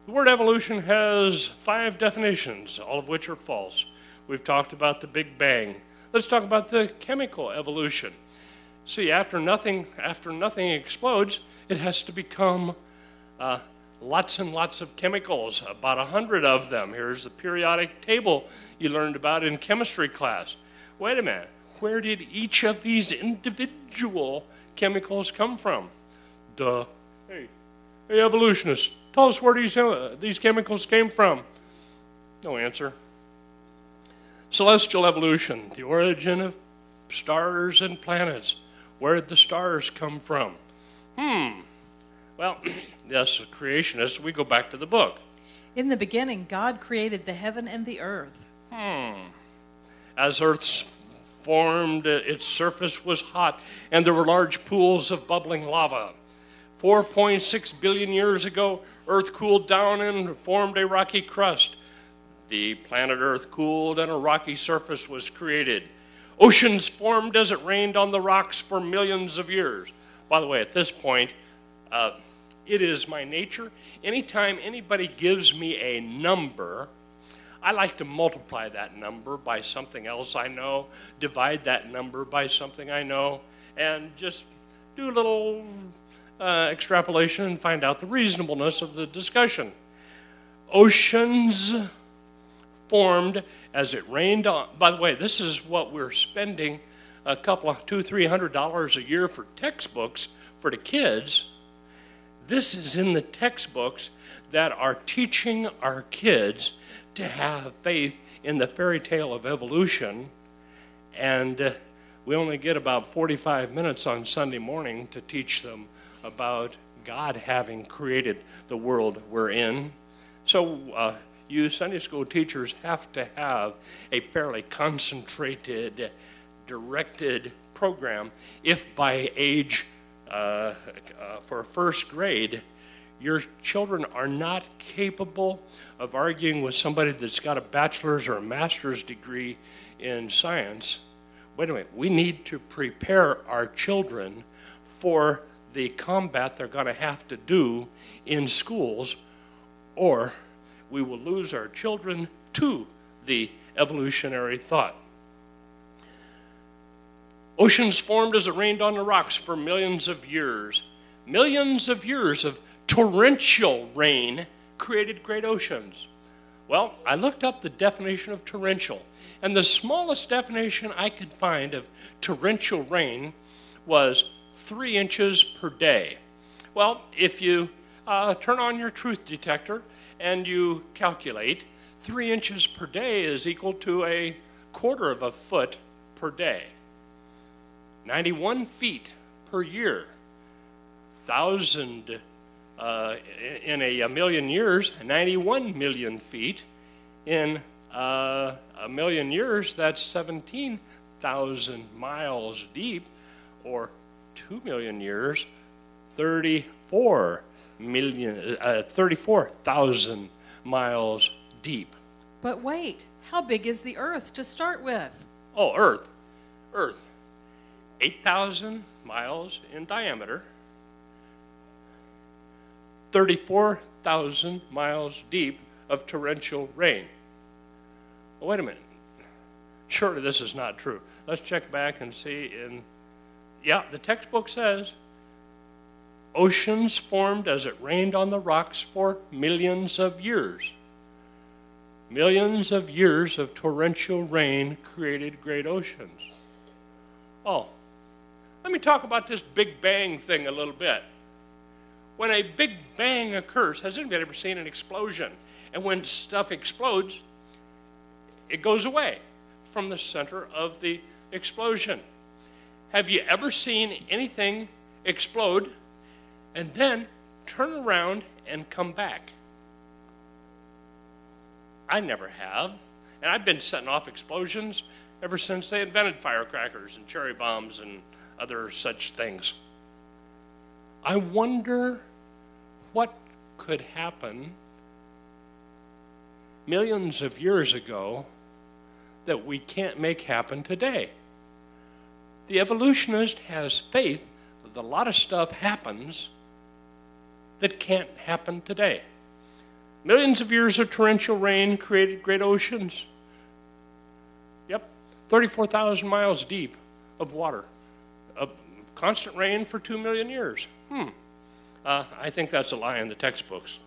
The word evolution has 5 definitions, all of which are false. We've talked about the Big Bang. Let's talk about the chemical evolution. See, after nothing explodes, it has to become lots and lots of chemicals, about 100 of them. Here's the periodic table you learned about in chemistry class. Wait a minute, where did each of these individual chemicals come from? Duh. Hey, evolutionists, tell us where these chemicals came from. No answer. Celestial evolution, the origin of stars and planets. Where did the stars come from? Well, yes, creationists, we go back to the book. In the beginning, God created the heaven and the earth. As Earth formed, its surface was hot, and there were large pools of bubbling lava. 4.6 billion years ago, Earth cooled down and formed a rocky crust. The planet Earth cooled, and a rocky surface was created. Oceans formed as it rained on the rocks for millions of years. By the way, at this point, it is my nature. Anytime anybody gives me a number, I like to multiply that number by something else I know, divide that number by something I know, and just do a little extrapolation and find out the reasonableness of the discussion. Oceans formed as it rained on. By the way, this is what we're spending a couple of $200-300 a year for textbooks for the kids. This is in the textbooks that are teaching our kids to have faith in the fairy tale of evolution, and we only get about 45 minutes on Sunday morning to teach them about God having created the world we're in. So you Sunday school teachers have to have a fairly concentrated, directed program. If by age for first grade, your children are not capable of arguing with somebody that's got a bachelor's or a master's degree in science, wait a minute, we need to prepare our children for the combat they're going to have to do in schools, or we will lose our children to the evolutionary thought. Oceans formed as it rained on the rocks for millions of years. Millions of years of torrential rain created great oceans. Well, I looked up the definition of torrential, and the smallest definition I could find of torrential rain was 3 inches per day. Well, if you turn on your truth detector and you calculate, 3 inches per day is equal to a quarter of a foot per day. 91 feet per year. 1,000 in a million years, 91 million feet. In a million years, that's 17,000 miles deep, or 2 million years, 34,000 miles deep. But wait, how big is the Earth to start with? Oh, Earth. 8,000 miles in diameter, 34,000 miles deep of torrential rain. Well, wait a minute. Surely this is not true. Let's check back and see. The textbook says oceans formed as it rained on the rocks for millions of years. Millions of years of torrential rain created great oceans. Oh, let me talk about this Big Bang thing a little bit. When a Big Bang occurs, has anybody ever seen an explosion? And when stuff explodes, it goes away from the center of the explosion. Have you ever seen anything explode and then turn around and come back? I never have. And I've been setting off explosions ever since they invented firecrackers and cherry bombs and other such things. I wonder what could happen millions of years ago that we can't make happen today. The evolutionist has faith that a lot of stuff happens that can't happen today. Millions of years of torrential rain created great oceans. Yep, 34,000 miles deep of water. Constant rain for 2 million years. I think that's a lie in the textbooks.